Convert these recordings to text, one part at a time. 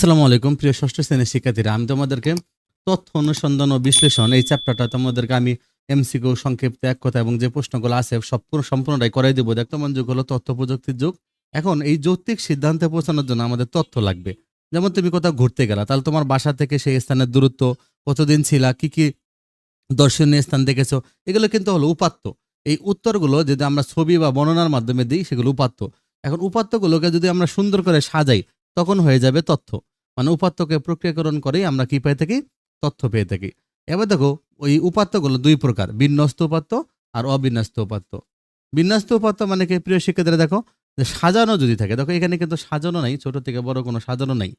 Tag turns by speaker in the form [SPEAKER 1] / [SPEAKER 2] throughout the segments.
[SPEAKER 1] আসসালামু আলাইকুম প্রিয় ষষ্ঠ শ্রেণীর শিক্ষার্থীরা, আমি তোমাদেরকে তথ্য অনুসন্ধান ও বিশ্লেষণ এই চ্যাপ্টারটা তোমাদেরকে আমি এমসিকিউ সংক্ষিপ্ত এক কথা এবং যে প্রশ্নগুলো আছে সব সম্পূর্ণটাই করাই দেবো। বর্তমান যুগ হলো তথ্য প্রযুক্তির যুগ। এখন এই যৌক্তিক সিদ্ধান্তে পৌঁছানোর জন্য আমাদের তথ্য লাগবে। যেমন তুমি কোথাও ঘুরতে গেলা, তাহলে তোমার বাসা থেকে সেই স্থানের দূরত্ব, কতদিন ছিলা, কি কি দর্শনীয় স্থান দেখেছো, এগুলো কিন্তু হলো উপাত্ত। এই উত্তরগুলো যদি আমরা ছবি বা বর্ণনার মাধ্যমে দিই সেগুলো উপাত্ত। এখন উপাত্তগুলোকে যদি আমরা সুন্দর করে সাজাই তখন হয়ে যাবে তথ্য। মানে উপাত্তকে প্রক্রিয়াকরণ করেই আমরা কি পেয়ে থাকি? তথ্য পেয়ে থাকি। এবার দেখো, ওই উপাত্তগুলো দুই প্রকার, বিন্যস্ত উপাত্ত আর অবিন্যস্ত উপাত্ত। বিন্যস্ত উপাত্ত মানে কি প্রিয় শিক্ষার্থীরা? দেখো যে সাজানো যদি থাকে, দেখো এখানে কিন্তু সাজানো নাই, ছোট থেকে বড় কোনো সাজানো নাই।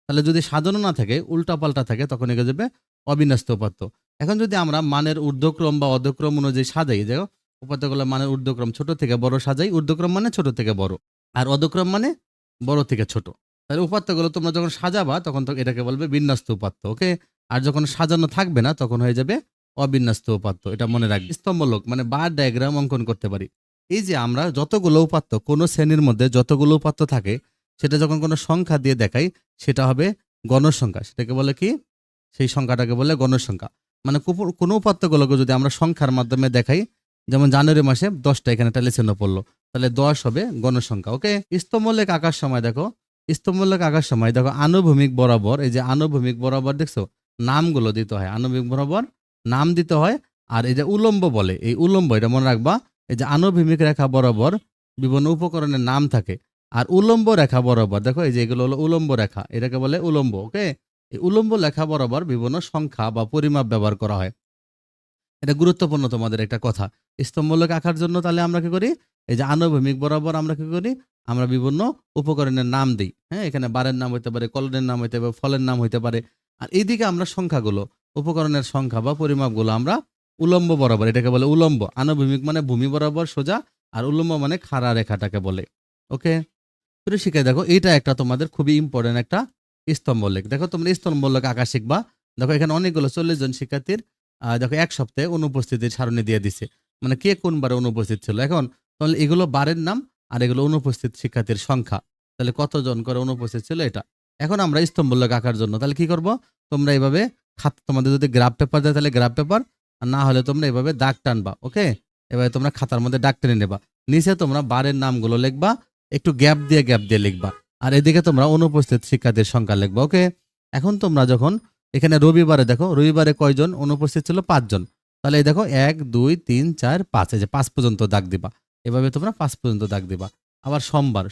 [SPEAKER 1] তাহলে যদি সাজানো না থাকে, উল্টাপাল্টা থাকে, তখন এগিয়ে যাবে অবিন্যস্ত উপাত্ত। এখন যদি আমরা মানের ঊর্ধ্বক্রম বা অধক্রম অনুযায়ী সাজাই, দেখো উপাত্তগুলো মানের ঊর্ধ্বক্রম ছোট থেকে বড় সাজাই, ঊর্ধ্বক্রম মানে ছোট থেকে বড়, আর অধক্রম মানে বড় থেকে ছোট। তাহলে উপাত্তগুলো তোমরা যখন সাজাবা তখন তো এটাকে বলবে বিন্যস্ত উপাত্ত, ওকে। আর যখন সাজানো থাকবে না তখন হয়ে যাবে অবিন্যস্ত উপাত্ত। এটা মনে রাখবে। স্তম্ভলোক মানে বার ডায়াগ্রাম অঙ্কন করতে পারি। এই যে আমরা যতগুলো উপাত্ত, কোনো শ্রেণীর মধ্যে যতগুলো উপাত্ত থাকে, সেটা যখন কোনো সংখ্যা দিয়ে দেখাই সেটা হবে গণসংখ্যা। সেটাকে বলে কি? সেই সংখ্যাটাকে বলে গণসংখ্যা। মানে কোনো উপাত্তগুলোকে যদি আমরা সংখ্যার মাধ্যমে দেখাই, যেমন জানুয়ারি মাসে 10টা এখানে একটা চিহ্ন পড়লো, তাহলে 10 হবে গণসংখ্যা, ওকে। স্তম্ভলেখ আঁকার সময় দেখো, স্তম্ভলেখ আঁকার সময় দেখো আনুভূমিক বরাবর, এই যে আনুভূমিক বরাবর দেখছো নামগুলো দিতে হয়, আনুভূমিক বরাবর নাম দিতে হয়। আর এই যে উলম্ব বলে, এই উলম্ব এটা মনে রাখবা, এই যে আনুভূমিক রেখা বরাবর বিভিন্ন উপকরণের নাম থাকে। আর উলম্ব রেখা বরাবর দেখো, এই যে এগুলো হলো উলম্ব রেখা, এটাকে বলে উলম্ব, ওকে। এই উলম্ব লেখা বরাবর বিভিন্ন সংখ্যা বা পরিমাপ ব্যবহার করা হয়। এটা গুরুত্বপূর্ণ তোমাদের একটা কথা। স্তম্ভলেখ আঁকার জন্য তাহলে আমরা কি করি? এই যে আনুভূমিক বরাবর আমরা কি করি? আমরা বিভিন্ন উপকরণের নাম দিই। হ্যাঁ, এখানে বারের নাম হইতে পারে, কলনের নাম হইতে পারে, ফলের নাম হইতে পারে। আর এইদিকে আমরা সংখ্যাগুলো, উপকরণের সংখ্যা বা পরিমাপগুলো আমরা উলম্ব বরাবর, এটাকে বলে উলম্ব। আনুভূমিক মানে ভূমি বরাবর সোজা, আর উলম্ব মানে খাড়া রেখাটাকে বলে, ওকে। প্রিয় শিক্ষার্থী, দেখো এইটা একটা তোমাদের খুবই ইম্পর্টেন্ট একটা স্তম্ভলেখ। দেখো তোমরা স্তম্ভলেখ আঁকা শিখবা। দেখো এখানে অনেকগুলো 40 জন শিক্ষার্থীর দেখো এক সপ্তাহে অনুপস্থিতির সারণী দিয়ে দিছে, মানে কে কোন বারে অনুপস্থিত ছিল। এখন তাহলে এগুলো বারের নাম আর এগুলো অনুপস্থিত শিক্ষার্থীর সংখ্যা। তাহলে কতজন করে অনুপস্থিত ছিল এটা। এখন আমরা স্তম্ভলেখ আঁকার জন্য তাহলে কি করব? তোমরা এইভাবে তোমাদের যদি গ্রাফ পেপার দেয় তাহলে গ্রাফ পেপার, আর না হলে তোমরা এভাবে দাগ টানবা, ওকে। এভাবে তোমরা খাতার মধ্যে দাগ টেনে নেবা। নিচে তোমরা বারের নামগুলো লিখবা, একটু গ্যাপ দিয়ে লিখবা। আর এদিকে তোমরা অনুপস্থিত শিক্ষার্থীর সংখ্যা লিখবা, ওকে। এখন তোমরা যখন এখানে রবিবারে দেখো, রবিবারে কয়জন অনুপস্থিত ছিল? 5 জন। তাহলে এই দেখো 1 2 3 4 5, এই যে 5 পর্যন্ত দাগ দিবা। এভাবে তোমরা 5 পর্যন্ত দাগ দিবা। আবার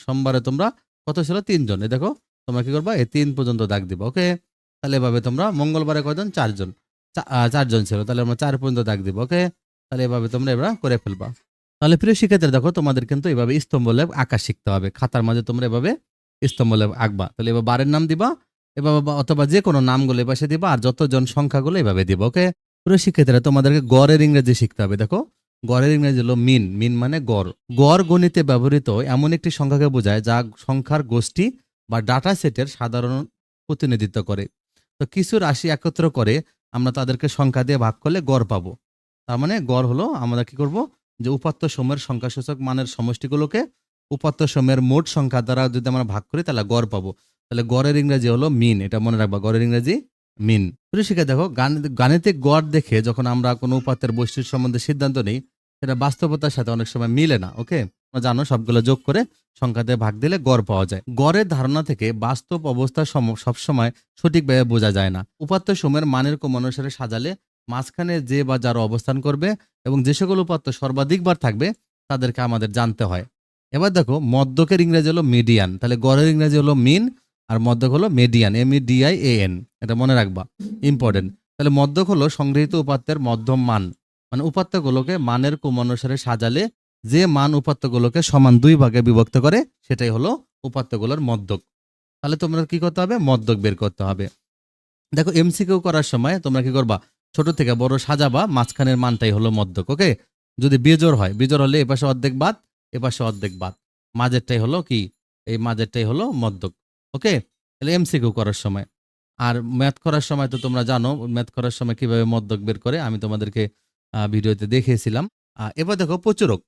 [SPEAKER 1] সোমবারে তোমরা কত ছিল? 3 জন। এই দেখো তোমরা কি করবা? এই 3 পর্যন্ত দাগ দিবা, ওকে। তাহলে এভাবে তোমরা মঙ্গলবারে কয়জন? 4 জন। 4 জন ছিল, তাহলে আমরা 4 পর্যন্ত দাগ দিব, ওকে। তাহলে এভাবে তোমরা এবার করে ফেলবা। তাহলে প্রিয় শিক্ষার্থীরা, দেখো তোমাদের কিন্তু এভাবে স্তম্ভলেখ আঁকা শিখতে হবে। খাতার মাঝে তোমরা এভাবে স্তম্ভলেখ আঁকবা। তাহলে এবার বারের নাম দিবা, এভাবে অথবা যে কোনো নামগুলো এপাশে দিবা, আর যতজন সংখ্যাগুলো এভাবে দিবা, ওকে। প্রিয় শিক্ষার্থীরা, তোমাদেরকে গড়ের ইংরেজি শিখতে হবে। দেখো গড়ের ইংরেজি হলো মিন। মিন মানে গড়। গড় গণিতে ব্যবহৃত এমন একটি সংখ্যাকে বোঝায় যা সংখ্যার গোষ্ঠী বা ডাটা সেটের সাধারণ প্রতিনিধিত্ব করে। তো কিছু রাশি একত্র করে আমরা তাদেরকে সংখ্যা দিয়ে ভাগ করলে গড় পাবো। তার মানে গড় হলো, আমরা কি করব? যে উপাত্ত সমূহের সংখ্যাসূচক মানের সমষ্টিগুলোকে উপাত্ত সমূহের মোট সংখ্যা দ্বারা যদি আমরা ভাগ করি তাহলে গড় পাবো। তাহলে গড়ের ইংরেজি হলো মিন, এটা মনে রাখবা, গড়ের ইংরেজি মিন। প্রিয় শিক্ষার্থী, দেখো গাণিতিক গড় দেখে যখন আমরা কোনো উপাত্তের বৈশিষ্ট্য সম্বন্ধে সিদ্ধান্ত নিই, সেটা বাস্তবতার সাথে অনেক সময় মিলে না, ওকে। তোমরা জানো সবগুলো যোগ করে সংখ্যা দিয়ে ভাগ দিলে গড় পাওয়া যায়। গড়ের ধারণা থেকে বাস্তব অবস্থা সবসময় সঠিকভাবে বোঝা যায় না। উপাত্ত সমূহের মানের ক্রম অনুসারে সাজালে মাঝখানে যে বা যারা অবস্থান করবে এবং যে সকল উপাত্ত সর্বাধিকবার থাকবে তাদেরকে আমাদের জানতে হয়। এবার দেখো মধ্যকের ইংরেজি হলো মিডিয়ান, তাহলে গড়ের ইংরেজি হলো মিন, আর মধ্যক হলো মেডিয়ান, MEDIAN। এটা মনে রাখবা, ইম্পর্টেন্ট। তাহলে মধ্যক হলো সংগৃহীত উপাত্তের মধ্যম মান, মানে উপাত্তগুলোকে মানের ক্রম অনুসারে সাজালে যে মান উপাত্তগুলোকে সমান 2 ভাগে বিভক্ত করে সেটাই হলো উপাত্তগুলোর মধ্যক। তাহলে তোমরা কি করতে হবে? মধ্যক বের করতে হবে। দেখো এমসিকিউ করার সময় তোমরা কি করবা? ছোট থেকে বড় সাজাবা, মাঝখানের মানটাই হলো মধ্যক, ওকে। যদি বিজোড় হয়, বিজোড় হলে এপাশে অর্ধেক বাদ, এপাশে অর্ধেক বাদ, মাঝেরটাই হলো কি? এই মাঝেরটাই হলো মধ্যক, ওকে। তাহলে এমসিকিউ করার সময়। আর ম্যাথ করার সময় তো তোমরা জানো ম্যাথ করার সময় কিভাবে মধ্যক বের করে, আমি তোমাদেরকে ভিডিওতে দেখিয়েছিলাম। এবার দেখো প্রচুরক।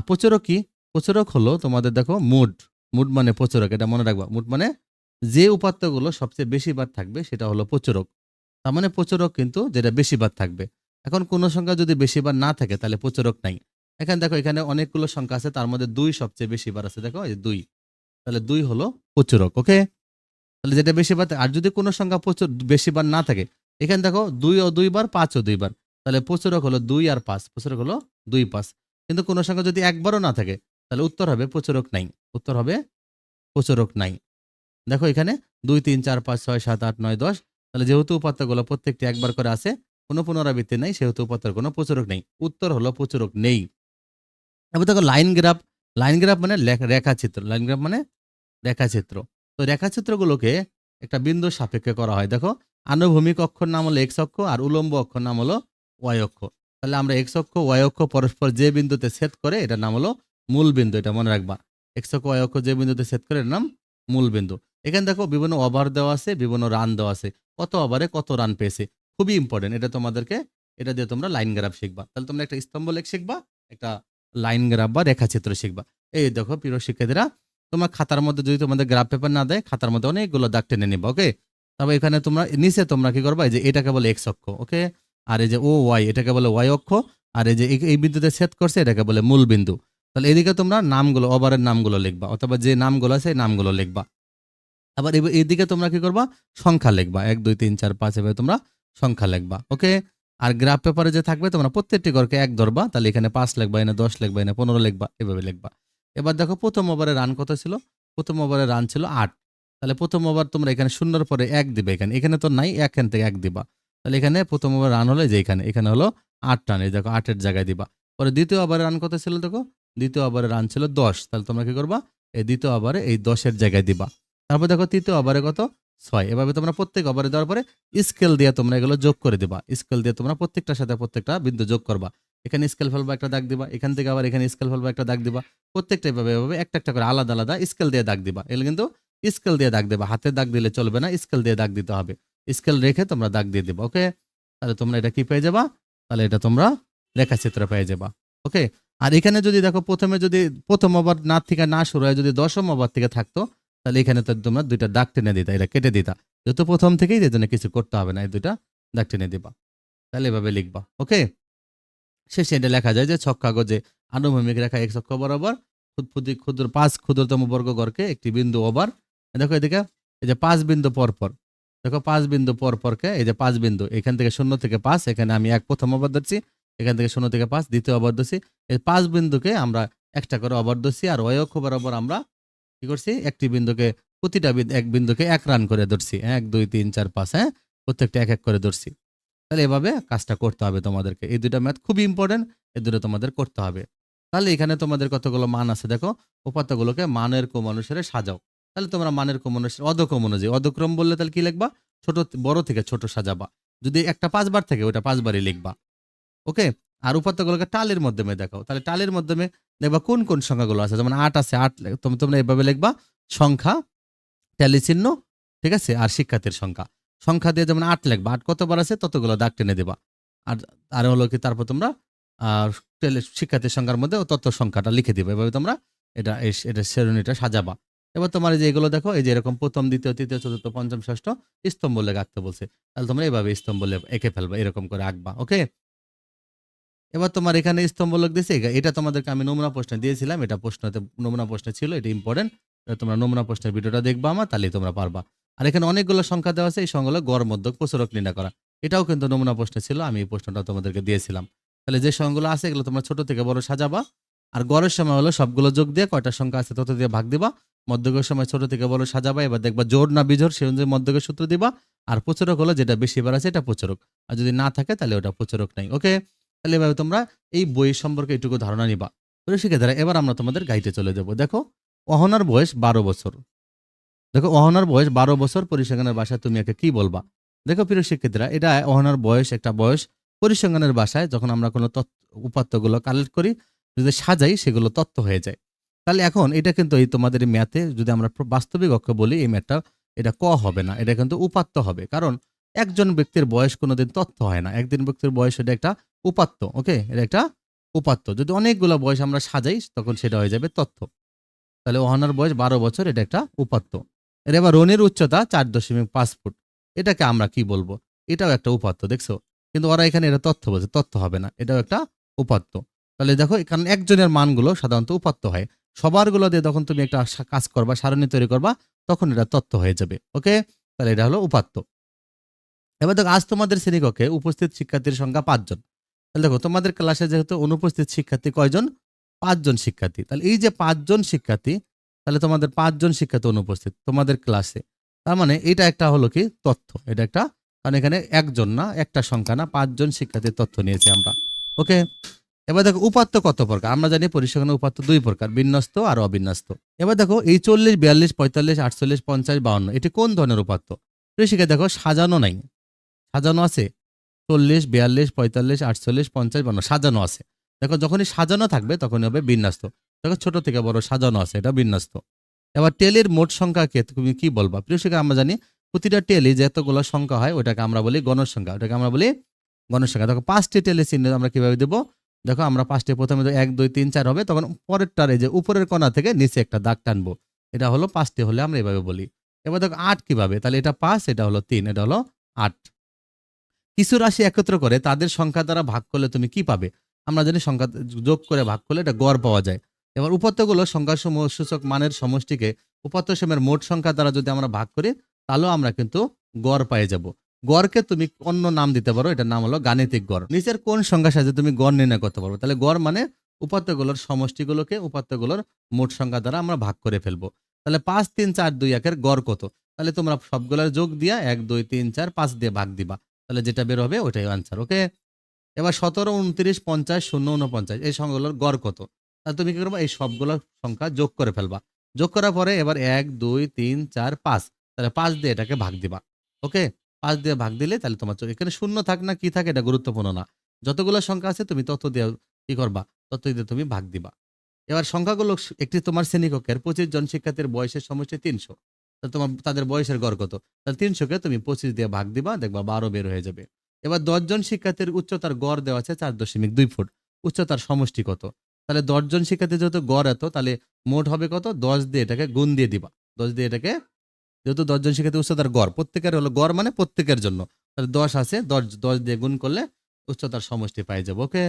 [SPEAKER 1] প্রচুরক কি? প্রচুরক হলো তোমাদের দেখো মুড। মুড মানে প্রচুরক, এটা মনে রাখবা। মুড মানে যে উপাত্তগুলো সবচেয়ে বেশি বার থাকবে সেটা হলো প্রচুরক। তার মানে প্রচুরক কিন্তু যেটা বেশি বার থাকবে। এখন কোন সংখ্যা যদি বেশি বার না থাকে তাহলে প্রচুরক নাই। এখানে দেখো এখানে অনেকগুলো সংখ্যা আছে, তার মধ্যে ২ সবচেয়ে বেশি বার আছে। দেখো এই যে ২। তাহলে ২ হলো প্রচুরক। ওকে? তাহলে যেটা বেশি বার আর যদি কোন সংখ্যা বেশি বার না থাকে, এখানে দেখো ২ ও ২ বার, ৫ ও ২ বার। তাহলে প্রচুরক হলো ২ আর ৫। প্রচুরক হলো ২, ৫। কিন্তু কোন সংখ্যা যদি একবারও না থাকে তাহলে উত্তর হবে প্রচুরক নাই। উত্তর হবে প্রচুরক নাই। দেখো এখানে ২, ৩, ৪, ৫, ৬, ৭, ৮, ৯, ১০। তাহলে যেহেতু উপাত্তগুলো প্রত্যেকটি একবার করে আছে, কোনো পুনরাবৃত্তি নাই, সেহেতু উপাত্তের কোনো প্রচুরক নেই। উত্তর হলো প্রচুরক নেই। এবার দেখো লাইন গ্রাফ। লাইন গ্রাফ মানে রেখাচিত্র। লাইন গ্রাফ মানে রেখাচিত্র। তো রেখাচিত্রগুলোকে একটা বিন্দুর সাপেক্ষে করা হয়। দেখো আনুভূমিক অক্ষর নাম হলো এক্স অক্ষ আর উলম্ব অক্ষর নাম হলো ওয়াই অক্ষ। তাহলে আমরা এক্স অক্ষ, ওয়াই অক্ষ পরস্পর যে বিন্দুতে ছেদ করে এটার নাম হলো মূল বিন্দু। এটা মনে রাখবা। এক্স অক্ষ, ওয়াই অক্ষ যে বিন্দুতে ছেদ করে এর নাম মূল বিন্দু। এখানে দেখো বিভিন্ন ওভার দেওয়া আছে, বিভিন্ন রান দেওয়া আছে। কত ওভারে কত রান পেয়েছে। খুবই ইম্পর্টেন্ট। এটা তোমাদেরকে এটা দিয়ে তোমরা লাইন গ্রাফ শিখবা। তাহলে তোমরা একটা স্তম্ভ লেখ শিখবা, একটা লাইন গ্রাফ বা রেখাচিত্র শিখবা। এই দেখো প্রিয় শিক্ষার্থীরা, তোমার খাতার মধ্যে যদি তোমাদের গ্রাফ পেপার না দেয়, খাতার মধ্যে অনেকগুলো দাগ টেনে নিবা। ওকে? তবে এখানে তোমরা নিচে তোমরা কি করবা, এই যে এটাকে বলে এক্স অক্ষ। ওকে? আর এই যে ও ওয়াই এটাকে বলে ওয়াই অক্ষ। আর এই যে এই বিন্দুতে ছেদ করছে এটাকে বলে মূল বিন্দু। তাহলে এদিকে তোমরা নামগুলো ওভারের নামগুলো লিখবা, অথবা যে নামগুলো আছে এই নামগুলো লিখবা। আবার এদিকে তোমরা কি করবা, সংখ্যা লিখবা। ১, ২, ৩, ৪, ৫ এভাবে তোমরা সংখ্যা লিখবা। ওকে? আর গ্রাফ পেপারে যে থাকবে তোমরা প্রত্যেকটি ঘরকে ১ ধরবা। তাহলে এখানে ৫ লিখবা, এখানে ১০ লিখবা, এখানে ১৫ লিখবা, এভাবে লিখবা। এবার দেখো প্রথম ওভারে রান কত ছিল? প্রথম ওভারে রান ছিল ৮। তাহলে প্রথম ওভার তোমরা এখানে শূন্যর পরে ১ দিবে। এখানে তো নাই, এখান থেকে ১ দিবা। তাহলে এখানে প্রথম ওভার রান হলো যে এখানে হলো ৮ রান। এই দেখো ৮ এর জায়গায় দিবা। পরে দ্বিতীয় ওভারে রান কত ছিল দেখো? দ্বিতীয় ওভারে রান ছিল ১০। তাহলে তোমরা কি করবা, এই দ্বিতীয় ওভারে এই ১০ এর জায়গায় দিবা। তারপর দেখো তৃতীয় ওভারে কত? ৬। এভাবে তোমরা প্রত্যেক ওভারে দেওয়ার পরে স্কেল দিয়ে তোমরা এগুলো যোগ করে দিবা। স্কেল দিয়ে তোমরা প্রত্যেকটার সাথে প্রত্যেকটা বিন্দু যোগ করবা। এখানে স্কেল ফেলবা, একটা দাগ দিবা। এখান থেকে আবার এখানে স্কেল ফেলবা, একটা দাগ দিবা। প্রত্যেকটা এভাবে একটা একটা করে আলাদা আলাদা স্কেল দিয়ে দাগ দিবা। এগুলো কিন্তু স্কেল দিয়ে দাগ দিবা। হাতে দাগ দিলে চলবে না, স্কেল দিয়ে দাগ দিতে হবে। স্কেল রেখে তোমরা দাগ দিয়ে দিবা। ওকে? তাহলে তোমরা এটা কি পেয়ে যাবা? তাহলে এটা তোমরা রেখাচিত্র পেয়ে যাবা। ওকে? আর এখানে যদি দেখো প্রথমে যদি প্রথম ওভার না থেকে না শুরু হয়, যদি দশম ওভার থেকে থাকতো, তাহলে এখানে তো তোমরা ২ টা দাগ টেনে দিতা, এটা কেটে দিতা। যেহেতু প্রথম থেকেই এজন্য কিছু করতে হবে না। এই ২ টা দাগ টেনে দিবা। তাহলে এভাবে লিখবা। ওকে? শেষে এটা লেখা যায় যে ছক কাগজে আনুভূমিক রেখা এক্স অক্ষ বরাবর ক্ষুদ্র ৫ ক্ষুদ্রতম বর্গগড়কে একটি বিন্দু ওভার। দেখো এদিকে এই যে ৫ বিন্দু পরপর। দেখো ৫ বিন্দু পরপরকে এই যে ৫ বিন্দু এখান থেকে ০ থেকে ৫, এখানে আমি ১ প্রথম ওভার ধরছি। এখান থেকে ০ থেকে ৫ দ্বিতীয় ওভার ধরছি। এই ৫ বিন্দুকে আমরা একটা করে ওভার ধরছি, আর ওয়াই অক্ষ বরাবর আমরা কি করছি, একটি বিন্দুকে প্রতিটা এক বিন্দুকে ১ রান করে ধরছি। ১, ২, ৩, ৪, ৫, হ্যাঁ? প্রত্যেকটা ১ করে ধরছি। তাহলে এভাবে কাজটা করতে হবে তোমাদেরকে। এই ২ টা ম্যাথ খুবই ইম্পোর্টেন্ট। এই ২ টো তোমাদের করতে হবে। তাহলে এখানে তোমাদের কতগুলো মান আছে দেখো। উপাত্তগুলোকে মানের ক্রম অনুসারে সাজাও। তাহলে তোমরা মানের ক্রম অনুসারে অধক্রম অনুযায়ী, অধক্রম বললে তাহলে কি লিখবা? বড় থেকে ছোট সাজাবা। যদি একটা ৫ বার থাকে ওটা ৫ বারই লিখবা। ওকে? আর উপাত্তগুলোকে টালের মাধ্যমে দেখাও। তাহলে টালের মাধ্যমে দেখবা কোন কোন সংখ্যাগুলো আছে। যেমন ৮ আছে, ৮ তোমরা এভাবে লিখবা। সংখ্যা, ট্যালি চিহ্ন, ঠিক আছে? আর শিক্ষার্থীর সংখ্যা। সংখ্যা দিয়ে যেমন ৮ লিখবা। ৮ কতবার আছে ততগুলো দাগ টেনে দিবা। আর আর হলো কি তারপর তোমরা আ শিক্ষার্থীর সংখ্যার মধ্যে তত সংখ্যাটা লিখে দিবা। এভাবে তোমরা এটা শ্রেণীটা সাজাবা। এবার তোমার এই যে এগুলো দেখো, এই যে এরকম ১ম, ২য়, ৩য়, ৪র্থ, ৫ম, ৬ষ্ঠ স্তম্ভ লেখ আঁকতে বলছে। তাহলে তোমরা এভাবে স্তম্ভ এঁকে ফেলবা। এরকম করে আঁকবা। ওকে? এবার তোমার এখানে স্তম্ভলেখ দিছে। এটা তোমাদেরকে আমি নমুনা প্রশ্নে দিয়েছিলাম। এটা প্রশ্নতে নমুনা প্রশ্নে ছিল। এটা ইম্পোর্টেন্ট। তোমরা নমুনা প্রশ্নের ভিডিওটা দেখবা আমার, তাহলেই তোমরা পারবা। আর এখানে অনেকগুলো সংখ্যা দেওয়া আছে। এই সংখ্যাগুলো গড়, মধ্যক, প্রচুরক নির্ণয় করা। এটাও কিন্তু নমুনা প্রশ্নে ছিল। আমি এই প্রশ্নটা তোমাদেরকে দিয়েছিলাম। তাহলে যে সংখ্যাগুলো আছে এগুলো তোমরা ছোট থেকে বড় সাজাবা। আর গড়ের সময় হলো সবগুলো যোগ দিয়ে কয়টা সংখ্যা আছে তত দিয়ে ভাগ দিবা। মধ্যকের সময় ছোট থেকে বড় সাজাবা। এবার দেখবা জোড় না বিজোড় সেই অনুযায়ী মধ্যকের সূত্র দিবা। আর প্রচুরক হলো যেটা বেশি বার আছে এটা প্রচুরক। আর যদি না থাকে তাহলে ওটা প্রচুরক নাই। ওকে? তাহলে এভাবে তোমরা এই বই সম্পর্কে এইটুকু ধারণা নিবা। প্রিয় শিক্ষার্থীরা, এবার আমরা তোমাদের গাইডে চলে যাব। দেখো অহনার বয়স ১২ বছর। দেখো অহনার বয়স ১২ বছর, পরিসংখ্যানের ভাষায় তুমি একে কি বলবা? দেখো প্রিয় শিক্ষার্থীরা, এটা অহনার বয়স একটা বয়স। পরিসংখ্যানের ভাষায় যখন আমরা কোনো উপাত্তগুলো কালেক্ট করি, যদি সাজাই সেগুলো তত্ত্ব হয়ে যায়। তাহলে এখন এটা কিন্তু এই তোমাদের ম্যাথে যদি আমরা বাস্তবিক অক্ষ বলি, এই ম্যাথটা এটা ক হবে না, এটা কিন্তু উপাত্ত হবে। কারণ একজন ব্যক্তির বয়স কোনোদিন তথ্য হয় না। একজন ব্যক্তির বয়স এটা একটা উপাত্ত। ওকে? এটা একটা উপাত্ত। যদি অনেকগুলো বয়স আমরা সাজাই তখন সেটা হয়ে যাবে তথ্য। তাহলে অহনার বয়স ১২ বছর, এটা একটা উপাত্ত। এর এবার রনির উচ্চতা 4.5 ফুট। এটাকে আমরা কি বলবো? এটাও একটা উপাত্ত, দেখছো? কিন্তু ওরা এখানে এটা তথ্য বলছে, তথ্য হবে না, এটাও একটা উপাত্ত। তাহলে দেখো এখানে একজনের মানগুলো সাধারণত উপাত্ত হয়, সবারগুলো দিয়ে যখন তুমি একটা কাজ করবা, সারণী তৈরি করবা, তখন এটা তথ্য হয়ে যাবে। ওকে, তাহলে এটা হলো উপাত্ত। এবার দেখো আজ তোমাদের শ্রেণীকক্ষে উপস্থিত শিক্ষার্থীর সংখ্যা 5 জন। তাহলে দেখো তোমাদের ক্লাসে যেহেতু অনুপস্থিত শিক্ষার্থী কয়জন? 5 জন শিক্ষার্থী। তাহলে এই যে 5 জন শিক্ষার্থী, তাহলে তোমাদের 5 জন শিক্ষার্থী অনুপস্থিত তোমাদের ক্লাসে। তার মানে এটা একটা হলো কি তথ্য, এটা একটা, কারণ এখানে একজন না, একটা সংখ্যা না, 5 জন শিক্ষার্থীর তথ্য নিয়েছি আমরা। ওকে, এবার দেখো উপাত্ত কত প্রকার? আমরা জানি পরিসংখ্যানে উপাত্ত 2 প্রকার, বিন্যস্ত আর অবিন্যস্ত। এবার দেখো এই 40, 42, 45, 48, 50, 52 এটি কোন ধরনের উপাত্ত? শিক্ষা দেখো সাজানো নাই, সাজানো আছে 40, 42, 45, 48, 50, 52 সাজানো আছে। দেখো যখনই সাজানো থাকবে তখনই হবে বিন্যস্ত। দেখো ছোট থেকে বড় সাজানো আছে, এটা বিন্যস্ত। এবার টেলির মোট সংখ্যাকে তুমি কি বলবা? প্রিয় শিক্ষা আমরা জানি প্রতিটা টেলি যতগুলো সংখ্যা হয় ওটাকে আমরা বলি গণসংখ্যা, ওটাকে আমরা বলি গণসংখ্যা। দেখো 5টি টেলি চিহ্ন আমরা কিভাবে দেবো? দেখো আমরা 5টি প্রথমে 1, 2, 3, 4 হবে, তখন পরেরটার এই যে উপরের কোণা থেকে নিচে একটা দাগ টানবো, এটা হলো 5টি হলে আমরা এভাবে বলি। এবার দেখো 8 কিভাবে? তাহলে এটা 5, এটা হলো 3, এটা হলো 8। কিছু রাশি একত্র করে তাদের সংখ্যা দ্বারা ভাগ করলে তুমি কি পাবে? আমরা জানি সংখ্যা যোগ করে ভাগ করলে এটা গড় পাওয়া যায়। এবার উপাত্তগুলো সংখ্যাসমূহ সূচক মানের সমষ্টিকে উপাত্তসমূহের মোট সংখ্যা দ্বারা যদি আমরা ভাগ করি, তাহলেও আমরা কিন্তু গড় পেয়ে যাব। গড়কে তুমি অন্য নাম দিতে পারো, এটার নাম হলো গাণিতিক গড়। নিচের কোন সংখ্যার সাহায্যে তুমি গড় নির্ণয় করতে পারবো? তাহলে গড় মানে উপাত্তগুলোর সমষ্টিগুলোকে উপাত্তগুলোর মোট সংখ্যা দ্বারা আমরা ভাগ করে ফেলবো। তাহলে 5, 3, 4, 2, 1 এর গড় কত? তাহলে তোমরা সবগুলোর যোগ দিয়া 1, 2, 3, 4, 5 দিয়ে ভাগ দিবা, তাহলে যেটা বের হবে ওটাই আনসার। ওকে, এবার 17, 29, 50, 0, 49 এই সংখ্যাগুলোর গড় কত? তাহলে তুমি কি করবা? এই সবগুলো সংখ্যা যোগ করে ফেলবা। যোগ করার পরে এবার 1, 2, 3, 4, 5, তাহলে 5 দিয়ে এটাকে ভাগ দিবা। ওকে, 5 দিয়ে ভাগ দিলে তাহলে তোমার এখানে শূন্য থাক না কি থাকে এটা গুরুত্বপূর্ণ না, যতগুলো সংখ্যা আছে তুমি তত দিয়ে কি করবা, তত দিয়ে তুমি ভাগ দিবা। এবার সংখ্যাগুলো একটি তোমার শ্রেণীকক্ষের 25 জন শিক্ষার্থীর বয়সের সমষ্টি 300, তাহলে তোমার তাদের বয়সের গড় কত? তাহলে 300-কে তুমি 25 দিয়ে ভাগ দিবা, দেখবা 12 বের হয়ে যাবে। এবার 10 জন শিক্ষার্থীর উচ্চতার গড় দেওয়া আছে 4.2 ফুট, উচ্চতার সমষ্টি কত? তাহলে 10 জন শিক্ষার্থী যেহেতু গড় এত, তাহলে মোট হবে কত? 10 দিয়ে এটাকে গুণ দিয়ে দিবা, 10 দিয়ে এটাকে, যেহেতু 10 জন শিক্ষার্থী উচ্চতার গড়, প্রত্যেকের হলো গড় মানে প্রত্যেকের জন্য, তাহলে 10 আছে, 10 দিয়ে গুণ করলে উচ্চতার সমষ্টি পাই যাবো। ওকে,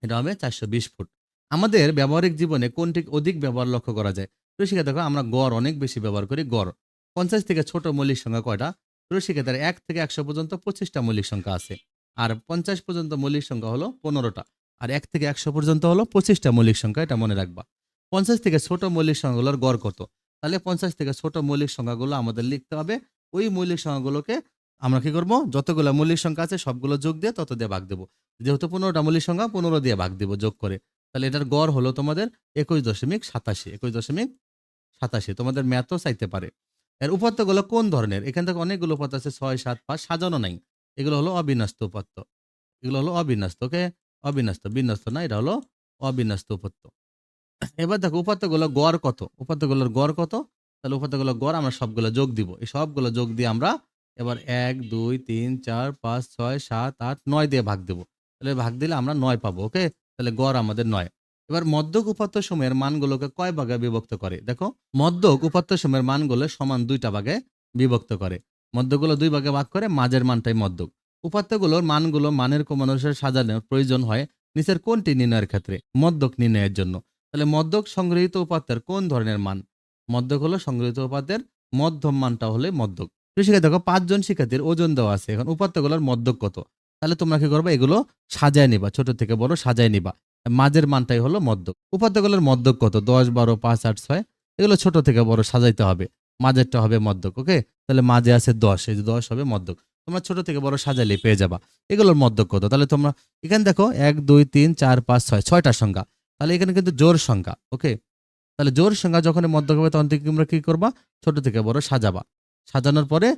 [SPEAKER 1] এটা হবে 420 ফুট। আমাদের ব্যবহারিক জীবনে কোনটি অধিক ব্যবহার লক্ষ্য করা যায়? শিক্ষা দেখো আমরা গড় অনেক বেশি ব্যবহার করি। গড় 50 থেকে ছোট মৌলিক সংখ্যা কয়টা? শিক্ষার্থীর 1 থেকে 100 পর্যন্ত 25টা মৌলিক সংখ্যা আছে, আর 50 পর্যন্ত মৌলিক সংখ্যা হলো 15টা, আর 1 থেকে 100 পর্যন্ত হলো 25টা মৌলিক সংখ্যা, এটা মনে রাখবা। 50 থেকে ছোট মৌলিক সংখ্যাগুলোর গড় কত? তাহলে 50 থেকে ছোট মৌলিক সংখ্যাগুলো আমাদের লিখতে হবে, ওই মৌলিক সংখ্যাগুলোকে আমরা কি করব? যতগুলো মৌলিক সংখ্যা আছে সবগুলো যোগ দিয়ে তত দিয়ে ভাগ দেবো। যেহেতু 15টা মৌলিক সংখ্যা 15 দিয়ে ভাগ দিব যোগ করে, তাহলে এটার গড় হলো তোমাদের 21.87, 21.87। তোমাদের ম্যাথও চাইতে পারে। এর উপাত্তগুলো কোন ধরনের? এখান থেকে অনেকগুলো উপাত্ত আছে, 6, 7, 5 সাজানো নাই, এগুলো হলো অবিন্যস্ত উপাত্ত, এগুলো হলো অবিন্যস্ত। ওকে, অবিন্যস্ত, বিন্যস্ত না, এটা হলো অবিন্যস্ত উপাত্ত। এবার দেখো উপাত্তগুলো গড় কত? উপাত্তগুলোর গড় কত? তাহলে উপাত্তগুলোর গড় আমরা সবগুলো যোগ দিব, এই সবগুলো যোগ দিয়ে আমরা এবার 1, 2, 3, 4, 5, 6, 7, 8, 9 দিয়ে ভাগ দেবো, তাহলে ভাগ দিলে আমরা 9 পাবো। ওকে, তাহলে গড় আমাদের 9। এবার মধ্যক উপাত্ত সমূহের মানগুলোকে কয় ভাগে বিভক্ত করে? দেখো মধ্যক উপাত্ত সমূহের মানগুলো সমান 2টা ভাগে বিভক্ত করে, মধ্যগুলো 2 ভাগে ভাগ করে, মাঝের মানটাই মধ্যক। উপাত্তগুলোর মানগুলো মানের ক্রমানুসারে সাজানোর প্রয়োজন হয় নিচের কোনটি নির্ণয়ের ক্ষেত্রে? মধ্যক নির্ণয়ের জন্য। তাহলে মধ্যক সংগৃহীত উপাত্তের কোন ধরনের মান? মধ্যক হলো সংগৃহীত উপাত্তের মধ্যম মানটা হলে মধ্যক। শিক্ষার্থী দেখো 5 জন শিক্ষার্থীর ওজন দেওয়া আছে, এখন উপাত্তগুলোর মধ্যক কত? তাহলে তোমরা কি করবে? এগুলো সাজায় নিবা, ছোট থেকে বড় সাজায় নিবা, মাঝের মানটাই হলো মধ্যক। উপাত্তগুলোর মধ্যক কত? 10, 12, 5, 8, 6, এগুলো ছোট থেকে বড় সাজাইতে হবে, মাঝেরটা হবে মধ্যক। ওকে, তাহলে মাঝে আছে 10, এই যে 10 হবে মধ্যক, তোমরা ছোট থেকে বড় সাজাইলে পেয়ে যাবা। এগুলোর মধ্যক কত? তাহলে তোমরা এখানে দেখো 1, 2, 3, 4, 5, 6, 6টা সংখ্যা, তাহলে এখানে কিন্তু জোড় সংখ্যা। ওকে, তাহলে জোড় সংখ্যা যখন মধ্যক হবে তখন থেকে তোমরা কি করবা? ছোট থেকে বড় সাজাবা, সাজানোর পরে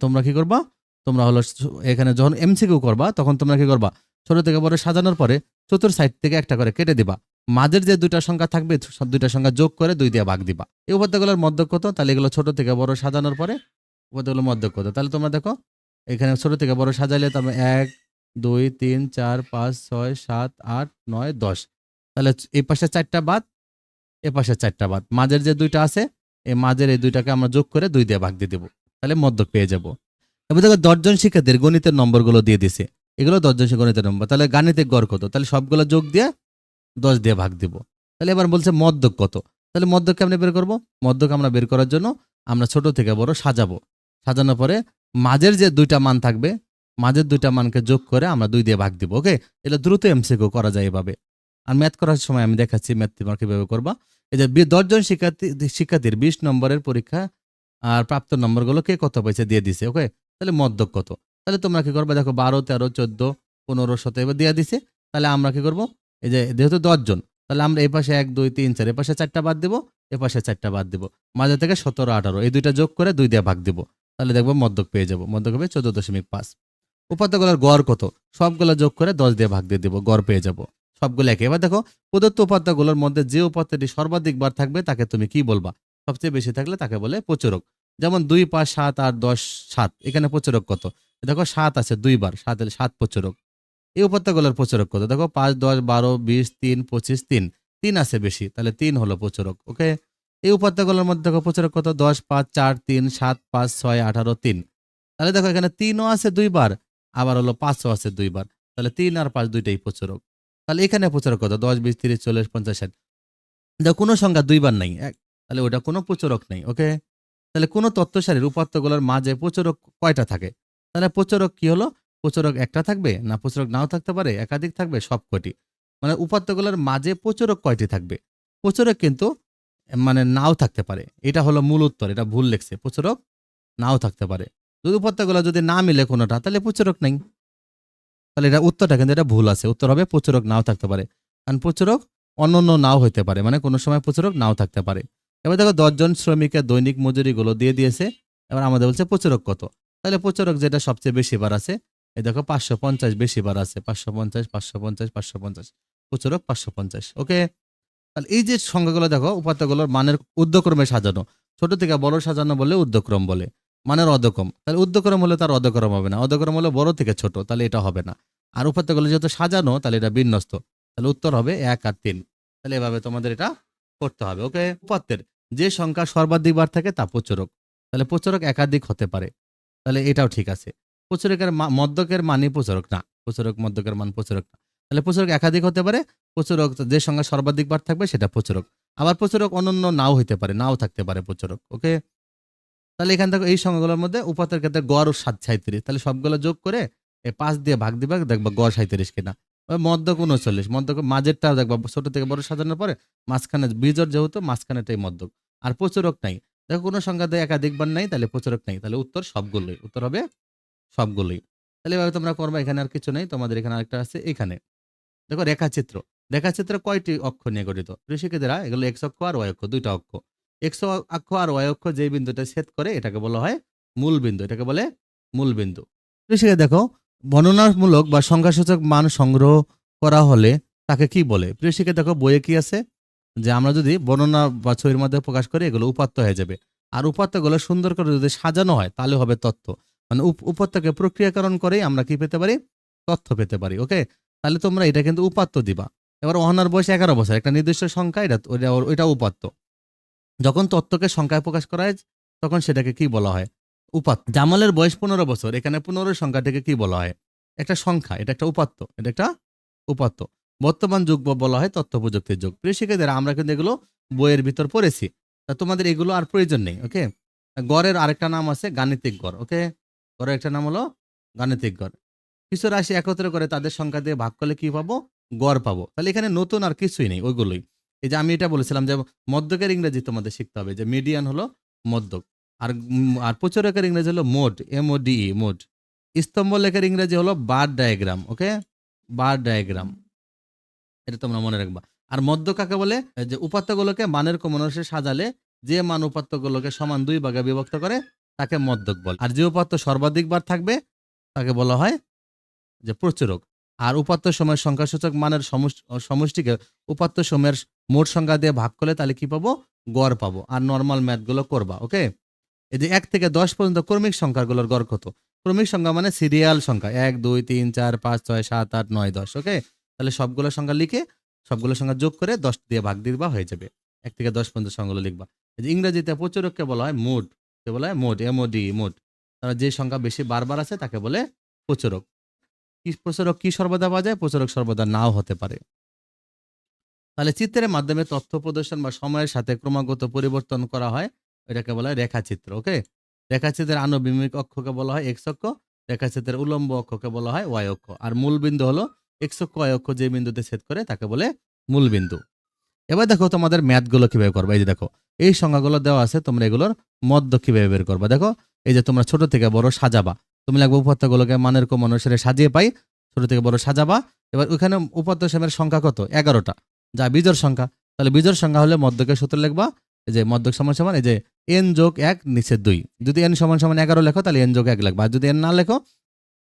[SPEAKER 1] তোমরা কি করবা? তোমরা হলো এখানে যখন এমসিকিউ করবা তখন তোমরা কি করবা? ছোট থেকে বড় সাজানোর পরে চতুর সাইড থেকে একটা করে কেটে দিবা, মাঝের যে 2টা সংখ্যা থাকবে সব 2টা সংখ্যা যোগ করে 2 দিয়ে ভাগ দিবা। এই উপাত্তগুলোর মধ্যক কত? তাহলে এগুলো ছোট থেকে বড় সাজানোর পরে উপাত্তগুলোর মধ্যক কত? তাহলে তোমরা দেখো এখানে ছোট থেকে বড় সাজাইলে তারপরে 1, 2, 3, 4, 5, 6, 7, 8, 9, 10, তাহলে এই পাশে 4টা বাদ, এ পাশে 4টা বাদ, মাঝের যে 2টা আছে এই মাঝের এই দুইটাকে আমরা যোগ করে 2 দিয়ে ভাগ দিয়ে দেবো, তাহলে মধ্যক পেয়ে যাব। এবার দেখো 10 জন শিক্ষার্থীর গণিতের নম্বরগুলো দিয়ে দিছে, এগুলো 10 জন গণিতের নম্বর, তাহলে গাণিতিক গড় কত, তাহলে সবগুলো যোগ দিয়ে 10 দিয়ে ভাগ দিব। তাহলে এবার বলছে মধ্যক কত, তাহলে মধ্যক কেমনে বের করব? মধ্যক আমরা বের করার জন্য আমরা ছোট থেকে বড় সাজাবো, সাজানোর পরে মাঝের যে দুইটা মান থাকবে, মাঝের দুইটা মানকে যোগ করে আমরা 2 দিয়ে ভাগ দিব। ওকে, এটা দ্রুত এমসিকিউ করা যায় এভাবে। আর ম্যাথ করার সময় আমি দেখাচ্ছি ম্যাথ তোমরা কিভাবে করবা। এই যে 10 জন শিক্ষার্থীর 20 নম্বরের পরীক্ষা আর প্রাপ্ত নম্বরগুলো কে কত পাইছে দিয়ে দিছে। ওকে, তাহলে মধ্যক কত, তাহলে তোমরা কি করবে, দেখো 12, 13, 14, 15, 17 এবার দিয়ে দিছে। তাহলে আমরা কি করব, এই যে যেহেতু 10 জন, তাহলে আমরা এই পাশে 1, 2, 3, 4, এ পাশে 4টা বাদ দেবো, এ পাশে 4টা বাদ দেবো, মাঝে থেকে 17, 18 এই দুইটা যোগ করে 2 দিয়ে ভাগ দিব, তাহলে দেখবো মধ্যক পেয়ে যাবো। মধ্যক হবে 14.5। উপাত্তগুলোর গড় কত, সবগুলো যোগ করে 10 দিয়ে ভাগ দিয়ে দেবো, গড় পেয়ে যাব। সবগুলো একে। এবার দেখো প্রদত্ত উপাত্তগুলোর মধ্যে যে উপাত্তটি সর্বাধিক বার থাকবে তাকে তুমি কি বলবা? সবচেয়ে বেশি থাকলে তাকে বলে প্রচুরক। যেমন 2, 5, 7, 8, 10, 7, এখানে প্রচুরক কত? দেখো 7 আছে 2 বার, 7 হলে 7 প্রচুরক। এই উপাত্তগুলোর প্রচুরক কত? দেখো 5, 10, 12, 20, 3, 25, 3, 3 আছে বেশি, তাহলে 3 হলো প্রচুরক। ওকে, এই উপাত্তগুলোর মধ্যে দেখো প্রচুরক কত? 10, 5, 4, 3, 7, 5, 6, 18, 3। তাহলে দেখো এখানে 3ও আছে 2 বার, আবার হলো 5ও আছে 2 বার, তাহলে 3 আর 5 দুইটাই প্রচুরক। তাহলে এখানে প্রচুরক কত? 10, 20, 30, 40, 50, 60। দেখো কোনো সংখ্যা 2 বার নাই, তাহলে ওটা কোনো প্রচুরক নেই। ওকে, তাহলে কোনো তথ্য সারির উপাত্তগুলোর মাঝে প্রচুরক কয়টা থাকে? তাহলে প্রচুরক কি হলো? প্রচুরক একটা থাকবে, না প্রচুরক নাও থাকতে পারে, একাধিক থাকবে, সবকটি। মানে উপাত্তগুলোর মাঝে প্রচুরক কয়টি থাকবে? প্রচুরক কিন্তু মানে নাও থাকতে পারে, এটা হলো মূল উত্তর, এটা ভুল লিখছে। প্রচুরক নাও থাকতে পারে, যদি উপাত্তগুলো যদি না মিলে কোনোটা, তাহলে প্রচুরক নেই। তাহলে এটা উত্তরটা কিন্তু এটা ভুল আছে, উত্তর হবে প্রচুরক নাও থাকতে পারে। কারণ প্রচুরক অন্যান্য নাও হইতে পারে, মানে কোনো সময় প্রচুরক নাও থাকতে পারে। এবার দেখো 10 জন শ্রমিকের দৈনিক মজুরিগুলো দিয়ে দিয়েছে, এবার আমাদের বলছে প্রচুরক কত। তাহলে প্রচুরক যেটা সবচেয়ে বেশি বার আছে, এই দেখো 550 বেশি বার আছে, 550, 550, 550, প্রচুরক 550। ওকে, তাহলে এই যে সংখ্যাগুলো দেখো উপাত্তগুলোর মানের ঊর্ধ্বক্রমে সাজানো, ছোট থেকে বড় সাজানো বলে ঊর্ধ্বক্রম বলে, মানের অধক্রম। তাহলে ঊর্ধ্বক্রম হলে তার অধক্রম হবে না, অধক্রম হলে বড় থেকে ছোট, তাহলে এটা হবে না। আর উপাত্তগুলো যেহেতু সাজানো, তাহলে এটা বিন্যস্ত, তাহলে উত্তর হবে 1 আর 3। তাহলে এভাবে তোমাদের এটা করতে হবে। ওকে, উপাত্তের যে সংখ্যা সর্বাধিক বার থাকে তা প্রচুরক, তাহলে প্রচুরক একাধিক হতে পারে, তাহলে এটাও ঠিক আছে। প্রচুরকের মধ্যকের মানই প্রচুরক না, প্রচুরক মধ্যকের মান প্রচুরক না, তাহলে প্রচুরক একাধিক হতে পারে। প্রচুরক যে সংখ্যা সর্বাধিক বার থাকবে সেটা প্রচুরক। আবার প্রচুরক অনন্য নাও হইতে পারে, নাও থাকতে পারে প্রচুরক। ওকে, তাহলে এখান থেকে এই সংখ্যাগুলোর মধ্যে উপাত্তের ক্ষেত্রে গড় 37, তাহলে সবগুলো যোগ করে 5 দিয়ে ভাগ দিবা, দেখবা গড় 37 কিনা। মধ্যক 39, মধ্যক মাঝেরটা দেখবা ছোট থেকে বড় সাজানোর পরে মাঝখানে বিজোড়, যেহেতু মাঝখানেটাই মধ্যক। আর প্রচুরক নাই, দেখো কোনো সংখ্যা দিয়ে একাধিকবার নাই, তাহলে প্রচুরক নাই, তাহলে উত্তর সবগুলোই, উত্তর হবে সবগুলোই। তাহলে এভাবে তোমরা করবা। এখানে আর কিছু নেই, তোমাদের এখানে আরেকটা আছে। এখানে দেখো রেখাচিত্র, রেখাচিত্র কয়টি অক্ষ নিয়ে গঠিত? ঋষিকেদেরা এগুলো এক্স অক্ষ আর ওয়াই অক্ষ, দুইটা অক্ষ। এক্স অক্ষ আর ওয়াই অক্ষ যেই বিন্দুটা ছেদ করে এটাকে বলা হয় মূল বিন্দু, এটাকে বলে মূল বিন্দু। ঋষিকে দেখো বর্ণনামূলক বা সংখ্যাসূচক মান সংগ্রহ করা হলে তাকে কি বলে? ঋষিকে দেখো বইয়ে কি আছে, যে আমরা যদি বর্ণনা বা ছবির মধ্যে প্রকাশ করি এগুলো উপাত্ত হয়ে যাবে। আর উপাত্তগুলো সুন্দর করে যদি সাজানো হয় তাহলে হবে তথ্য। মানে উপাত্তকে প্রক্রিয়াকরণ করেই আমরা কি পেতে পারি? তথ্য পেতে পারি। ওকে, তাহলে তোমরা এটা কিন্তু উপাত্ত দিবা। এবার অহনার বয়স 11 বছর, একটা নির্দিষ্ট সংখ্যা, এটা উপাত্ত। যখন তথ্যকে সংখ্যায় প্রকাশ করা হয় তখন সেটাকে কি বলা হয়? উপাত্ত। জামালের বয়স 15 বছর, এখানে 15 সংখ্যাটাকে কি বলা হয়? একটা সংখ্যা, এটা একটা উপাত্ত, এটা একটা উপাত্ত। বর্তমান যুগ বলা হয় তথ্য প্রযুক্তির যুগ। প্রিয় শিক্ষার্থীরা, আমরা কিন্তু এগুলো বইয়ের ভিতর পড়েছি, তা তোমাদের এগুলো আর প্রয়োজন নেই। ওকে, গড়ের আরেকটা নাম আছে গাণিতিক গড়। ওকে, গড়ের একটা নাম হলো গাণিতিক গড়। কিছু রাশি একত্র করে তাদের সংখ্যা দিয়ে ভাগ করলে কি পাবো? গড় পাবো। তাহলে এখানে নতুন আর কিছুই নেই, ওইগুলোই। এই যে আমি এটা বলেছিলাম যে মধ্যকের ইংরেজি তোমাদের শিখতে হবে, যে মিডিয়ান হলো মধ্যক। আর প্রচুরকের ইংরেজি হলো মোড, MODE, মোড। স্তম্ভ লেখের ইংরেজি হলো বার ডায়াগ্রাম। ওকে, বার ডায়াগ্রাম, এটা তোমরা মনে রাখবা। আর মধ্য কাকে বলে? এই যে উপাত্তগুলোকে মানের ক্রমানুসারে সাজালে যে মান উপাত্তগুলোকে সমান 2 ভাগে বিভক্ত করে তাকে মধ্যক বলে। আর যে উপাত্ত সর্বাধিক বার থাকবে তাকে বলা হয় যে প্রচুরক। আর উপাত্ত সময়ের সংখ্যাসূচক মানের সমষ্টিকে উপাত্ত সময়ের মোট সংখ্যা দিয়ে ভাগ করলে তাহলে কি পাবো? গড় পাবো। আর নর্মাল ম্যাথ গুলো করবা। ওকে, এই যে 1 থেকে 10 পর্যন্ত ক্রমিক সংখ্যাগুলোর গড় কত? ক্রমিক সংখ্যা মানে সিরিয়াল সংখ্যা, 1, 2, 3, 4, 5, 6, 7, 8, 9, 10। ওকে, তাহলে সবগুলো সংখ্যা লিখে সবগুলো সংখ্যা যোগ করে 10 দিয়ে ভাগ দিবা, হয়ে যাবে। 1 থেকে 10 পর্যন্ত সংখ্যাগুলো লিখবা। এই যে ইংরেজিতে প্রচুরককে বলা হয় মোড, কে বলা হয় মোড, এমওডি, মোড। তারা যে সংখ্যা বেশি বারবার আছে তাকে বলে প্রচুরক। কি প্রচুরক কি সর্বদা পাওয়া যায়? প্রচুরক সর্বদা নাও হতে পারে। তাহলে চিত্রের মাধ্যমে তথ্য প্রদর্শন বা সময়ের সাথে ক্রমাগত পরিবর্তন করা হয়, এটাকে বলা হয় রেখাচিত্র। ওকে, রেখাচিত্রের আনুভূমিক অক্ষকে বলা হয় এক্স অক্ষ, রেখাচিত্রের উলম্ব অক্ষকে বলা হয় ওয়াই অক্ষ। আর মূল বিন্দু হলো এক্স অক্ষ ওয়াই অক্ষ যে বিন্দুতে ছেদ করে তাকে বলে মূল বিন্দু। এবার দেখো তোমাদের ম্যাথগুলো কিভাবে করবে। এই যে দেখো এই সংখ্যাগুলো দেওয়া আছে, তোমরা এগুলোর মধ্য কিভাবে বের করবা। দেখো এই যে তোমরা ছোট থেকে বড় সাজাবা, তুমি লাগবে উপাত্তগুলোকে মানের ক্রম অনুসারে সাজিয়ে পাই, ছোট থেকে বড় সাজাবা। এবার ওইখানে উপাত্ত সেমের সংখ্যা কত? 11টা, যা বিজোড় সংখ্যা। তাহলে বিজোড় সংখ্যা হলে মধ্যকের সূত্র লিখবা, এই যে মধ্যক সমান সমান এই যে n যোগ 1 নিচে 2। যদি n সমান সমান 11 লেখো তাহলে n যোগ 1 লিখবা, আর যদি n না লেখো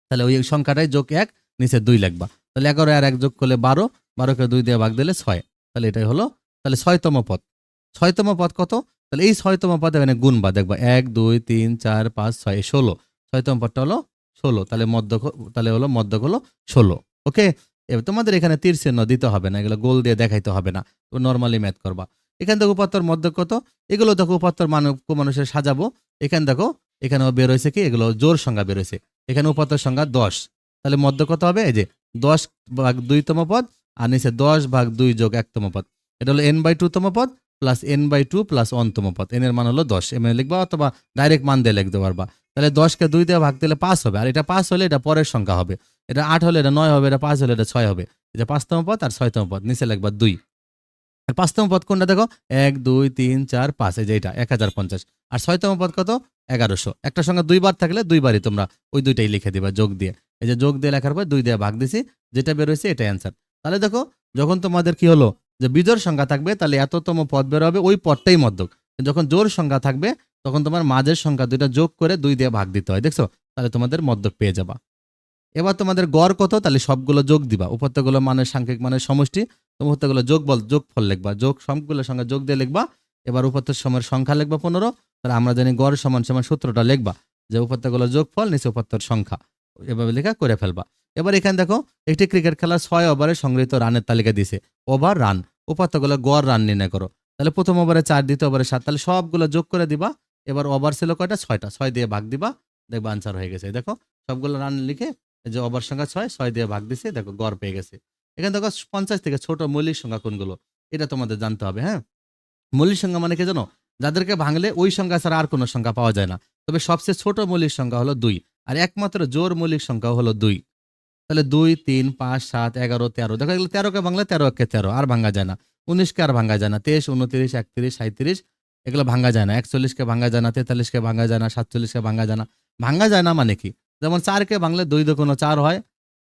[SPEAKER 1] তাহলে ওই সংখ্যাটাই যোগ 1 নিচে 2 লিখবা। তাহলে 11 আর 1 যোগ করলে 12, 12কে 2 দিয়ে ভাগ দিলে 6। তাহলে এটাই হলো তাহলে 6তম পদ। 6তম পদ কত? তাহলে এই 6তম পদ এখানে গুণবা, দেখবা 1 2 3 4 5 6 16। 6তম পদটা হলো 16। তাহলে মধ্যক, তাহলে হলো মধ্যক হলো 16। ওকে, এবার তোমাদের এখানে তীর চিহ্ন দিতে হবে না, এগুলো গোল দিয়ে দেখাইতে হবে না, তুমি নরমালি ম্যাথ করবা। এখান থেকে উপাত্তর মধ্যক কত? এগুলো দেখো উপাত্তর মানুষের সাজাবো। এখানে দেখো এখানেও বের হয়েছে কি, এগুলো জোড় সংখ্যা বের হয়েছে। এখানে উপাত্তর সংখ্যা 10। তাহলে মধ্য কত হবে? এই যে 10 ভাগ 2তম পদ, আর নিচে 10 ভাগ 2 যোগ 1তম পদ। এটা হলো n/2তম পদ প্লাস n/2 প্লাস 1তম পদ। n এর মান হলো 10, এমনি লিখবা অথবা ডাইরেক্ট মান দিয়ে লিখতে পারবা। তাহলে 10কে 2 দিয়ে ভাগ দিলে 5 হবে, আর এটা 5 হলে এটা পরের সংখ্যা হবে। এটা 8 হলে এটা 9 হবে, এটা 5 হলে এটা 6 হবে। এটা 5তম পদ আর 6তম পদ, নিচে লিখবা 2। আর 5তম পদ কোনটা দেখো? 1 2 3 4 5, এই যে এটা 1050। আর 6তম পদ কত? 1100। একটা সংখ্যা দুইবার থাকলে দুইবারই তোমরা ওই দুইটাই লিখে দিবা যোগ দিয়ে। এই যে যোগ দিয়ে লেখার পর 2 দিয়ে ভাগ দিছি, যেটা বের হয়েছে এটাই অ্যান্সার। তাহলে দেখো যখন তোমাদের কি হলো যে বিজোড় সংখ্যা থাকবে তাহলে এততম পদ বের হবে, ওই পদটাই মধ্যক। যখন জোড় সংখ্যা থাকবে তখন তোমার মাঝের সংখ্যা দুইটা যোগ করে 2 দিয়ে ভাগ দিতে হয়, দেখছো? তাহলে তোমাদের মধ্যক পেয়ে যাবা। এবার তোমাদের গড় কত? তাহলে সবগুলো যোগ দিবা, উপাত্তগুলো মানের সাংখ্যিক মানের সমষ্টি, উপাত্তগুলো যোগফল লিখবা, যোগ সবগুলো সংখ্যা যোগ দিয়ে লিখবা। এবার উপাত্তের সময়ের সংখ্যা লিখবা 15। তাহলে আমরা জানি গড় সমান সমান সূত্রটা লিখবা, যে উপাত্তগুলো যোগফল নিচে উপাত্তর সংখ্যা, এভাবে লেখা করে ফেলবা। এবার এখানে দেখো একটি ক্রিকেট খেলার 6 ওভারে সংগৃহীত রানের তালিকা দিছে, ওভার রান, উপাত্তগুলো গড় রান নির্ণয় করো। তাহলে প্রথম ওভারে 4, দ্বিতীয় ওভারে 7, তাহলে সবগুলো যোগ করে দিবা। এবার ওভার ছিল কয়টা? 6টা, 6 দিয়ে ভাগ দিবা, দেখবা আনসার হয়ে গেছে। দেখো সবগুলো রান লিখে এই যে ওভার সংখ্যা 6, 6 দিয়ে ভাগ দিছে, দেখো গড় পেয়ে গেছে। এখানে দেখো 50 থেকে ছোট মৌলিক সংখ্যা কোনগুলো, এটা তোমাদের জানতে হবে। হ্যাঁ, মৌলিক সংখ্যা মানে কি জানো? যাদেরকে ভাঙলে ওই সংখ্যা ছাড়া আর কোনো সংখ্যা পাওয়া যায় না। তবে সবচেয়ে ছোট মৌলিক সংখ্যা হলো 2, আর একমাত্র জোড় মৌলিক সংখ্যা হলো 2। তাহলে 2 3 5 7 11 13, দেখো এগুলো 13কে ভাঙলে 13 একে 13, আর ভাঙা যায় না। 19কে আর ভাঙা যায় না, 23 29 31 37 এগুলো ভাঙা যায় না। 41কে ভাঙা যায় না, 43কে ভাঙা যায় না, 47কে ভাঙা যায় না। ভাঙা যায় না মানে কি? যেমন 4কে ভাঙলে 2 দুগুণ 4 হয়,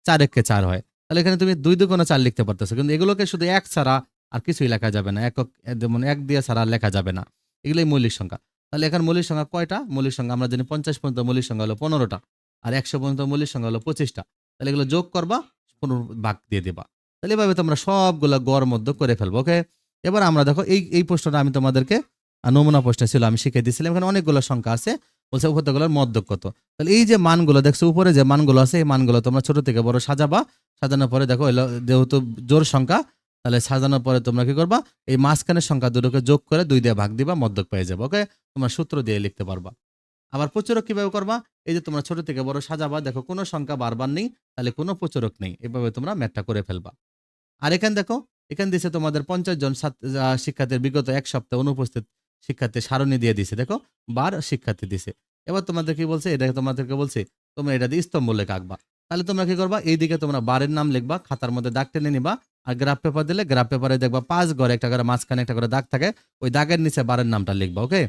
[SPEAKER 1] 4 একে 4 হয়। তাহলে এখানে তুমি 2 দুগুণ 4 লিখতে পারতেছো, কিন্তু এগুলোকে শুধু 1 ছাড়া আর কিছুই লেখা যাবে না। একক যেমন 1 দিয়ে ছাড়া আর লেখা যাবে না। এগুলোই মৌলিক সংখ্যা। তাহলে এখানে মৌলিক সংখ্যা কয়টা? মৌলিক সংখ্যা আমরা জানি 50 পর্যন্ত মৌলিক সংখ্যা হলো 15টা, আর 100 পর্যন্ত মৌলিক সংখ্যা হলো 25টা। তাহলে এগুলো যোগ করবা, 15 ভাগ দিয়ে দিবা। তাহলে এভাবে তোমরা সবগুলো গড় মধ্য করে ফেলবো। ওকে, এবার আমরা দেখো এই প্রশ্নটা আমি তোমাদেরকে নমুনা প্রশ্ন ছিল, আমি শিখিয়ে দিয়েছিলাম। এখানে অনেকগুলো সংখ্যা আছে, বলছে উপাত্তগুলোর মধ্যক কত। তাহলে এই যে মানগুলো দেখছো উপরে, যে মানগুলো আছে এই মানগুলো তোমরা ছোট থেকে বড় সাজাবা। সাজানোর পরে দেখো যেহেতু জোড় সংখ্যা, তাহলে সাজানোর পরে তোমরা কি করবা? এই মাঝখানের সংখ্যা দুটোকে যোগ করে 2 দিয়ে ভাগ দিবা, মধ্যক পেয়ে যাবে। ওকে, তোমরা সূত্র দিয়ে লিখতে পারবা। আবার প্রচুরক কিভাবে করবা? এই যে তোমরা ছোট থেকে বড় সাজাবা, দেখো কোনো সংখ্যা বারবার নেই, তাহলে কোনো প্রচুরক নেই, এভাবে তোমরা ম্যাথটা করে ফেলবা। আর এখানে দেখো, এখানে দিছে তোমাদের 50 জন শিক্ষার্থীর বিগত 1 সপ্তাহ অনুপস্থিত শিক্ষার্থীর সারণী দিয়ে দিছে, দেখো বার শিক্ষার্থী দিছে। এবার তোমাদের কি বলছে? এটা তোমাদেরকে বলছে তোমরা এটা দিয়ে স্তম্ভ লেখা আঁকবা। তাহলে তোমরা কি করবা? এইদিকে তোমরা বারের নাম লিখবা, খাতার মধ্যে দাগ টেনে নিবা, আর গ্রাফ পেপার দিলে গ্রাফ পেপারে দেখবা 5 ঘরে একটা করে মাঝখানে একটা করে দাগ থাকে, ওই দাগের নিচে বারের নামটা লিখবা। ওকে,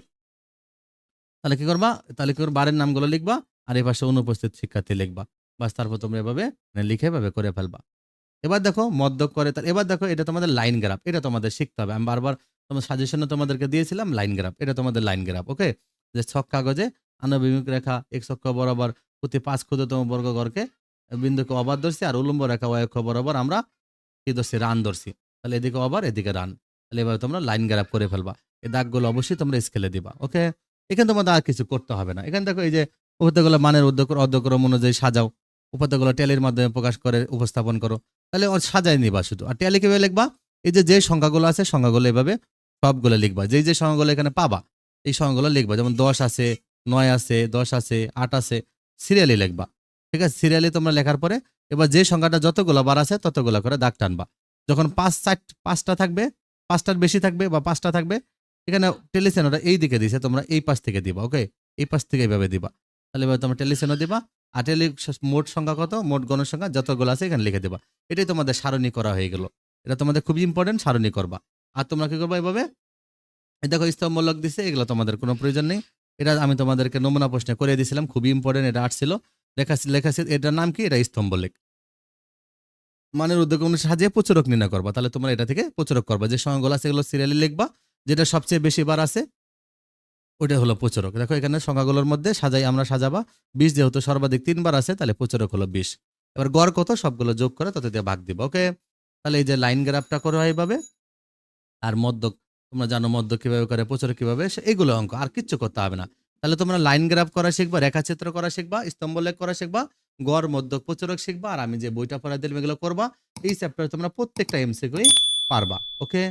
[SPEAKER 1] তাহলে কি করবা? তাহলে কি করবা? বারের নামগুলো লিখবা, আর এই পাশে অনুপস্থিত শিক্ষার্থী লিখবা। বাস, তারপর তোমরা এভাবে লিখে এভাবে করে ফেলবা। এবার দেখো মধ্যক করে, এবার দেখো এটা তোমাদের লাইন গ্রাফ, এটা তোমাদের শিখতে হবে। আমি বারবার তোমার সাজেশনে তোমাদেরকে দিয়েছিলাম লাইন গ্রাফ, এটা তোমাদের লাইন গ্রাফ। ওকে, যে ছক কাগজে আনুভূমিক রেখা এক্স অক্ষ বরাবর প্রতি 5 ক্ষুদ্রতম বর্গঘরকে বিন্দুকে অবাধ ধরছি, আর উলম্ব রেখা ওয়াই অক্ষ বরাবর আমরা কি ধরছি? রান ধরছি। তাহলে এদিকে অবার, এদিকে রান। তাহলে এবার তোমরা লাইন গ্রাফ করে ফেলবা। এই দাগগুলো অবশ্যই তোমরা স্কেলে দিবা। ওকে, এখানে তোমাদের আর কিছু করতে হবে না। এখানে দেখো এই যে উপাত্তগুলো মানের অর্ধক্রম অনুযায়ী সাজাও, উপাত্তগুলো ট্যালির মাধ্যমে প্রকাশ করে উপস্থাপন করো। তাহলে ওর সাজায় নিবা শুধু। আর ট্যালি কিভাবে লিখবা? এই যে সংখ্যাগুলো আছে সংখ্যাগুলো এভাবে সবগুলো লিখবা, যেই যে সংখ্যাগুলো এখানে পাবা এই সংখ্যাগুলো লিখবা, যেমন 10 আছে, 9 আছে, 10 আছে, 8 আছে, সিরিয়ালি লিখবা। ঠিক আছে, সিরিয়ালি তোমরা লেখার পরে এবার যে সংখ্যাটা যতগুলো বার আছে ততগুলো করে দাগ টানবা। যখন 5টা থাকবে, 5টার বেশি থাকবে বা 5টা থাকবে, এখানে টেলিসেনোটা এই দিকে দিছে, তোমরা এই পাশ থেকে দিবা। ওকে, এই পাশ থেকে এইভাবে দিবা। তাহলে এবার তোমরা টেলিসেনো দিবা। আর মোট সংখ্যা কত, মোট গণসংখ্যা যতগুলো আছে এখানে লিখে দিবা। এটাই তোমাদের সারণী করা হয়ে গেল। এটা তোমাদের খুবই ইম্পর্টেন্ট, সারণী করবা। আর তোমরা কি করবা এভাবে, এই দেখো স্তম্ভলক দিছে, এগুলো তোমাদের কোনো প্রয়োজন নেই। এটা আমি তোমাদেরকে নমুনা প্রশ্নে করে দিয়েছিলাম, খুবই ইম্পর্টেন্ট, এটা আসছিল লেখা লেখা এটার নাম কি, এটা স্তম্ভলেখ। মানের উদ্যোগ অনুসারে সাজিয়ে প্রচুরক নির্ণয় করবা। তাহলে তোমরা এটা থেকে প্রচুরক করবা, যে সংখ্যাগুলো আছে এগুলো সিরিয়ালি লিখবা, যেটা সবচেয়ে বেশি বার আছে ওটা হলো প্রচুরক। দেখো এখানে সংখ্যাগুলোর মধ্যে আমরা সাজাবা 20, যেহেতু সর্বাধিক 3বার আছে তাহলে প্রচুরক হলো 20। এবার গড় কত সবগুলো যোগ করে তত দিয়ে ভাগ দিব। ওকে, তাহলে এই যে লাইন গ্রাফটা করো এইভাবে। আর মদ্যক তোমরা জানো, মদ্যক কিভাবে করে, প্রচুরক কিভাবে, এইগুলো অঙ্ক, আর কিচ্ছু করতে হবে না। তাহলে তোমরা লাইন গ্রাফ করা শিখবা, রেখাচিত্র করা শিখবা, স্তম্ভলেখ করা শিখবা, গড় মদ্যক প্রচুরক শিখবা, আর আমি যে বইটা পড়া দিলাম এগুলো করবা। এই চ্যাপ্টারে তোমরা প্রত্যেকটা এমসিকিউ পারবা। ওকে।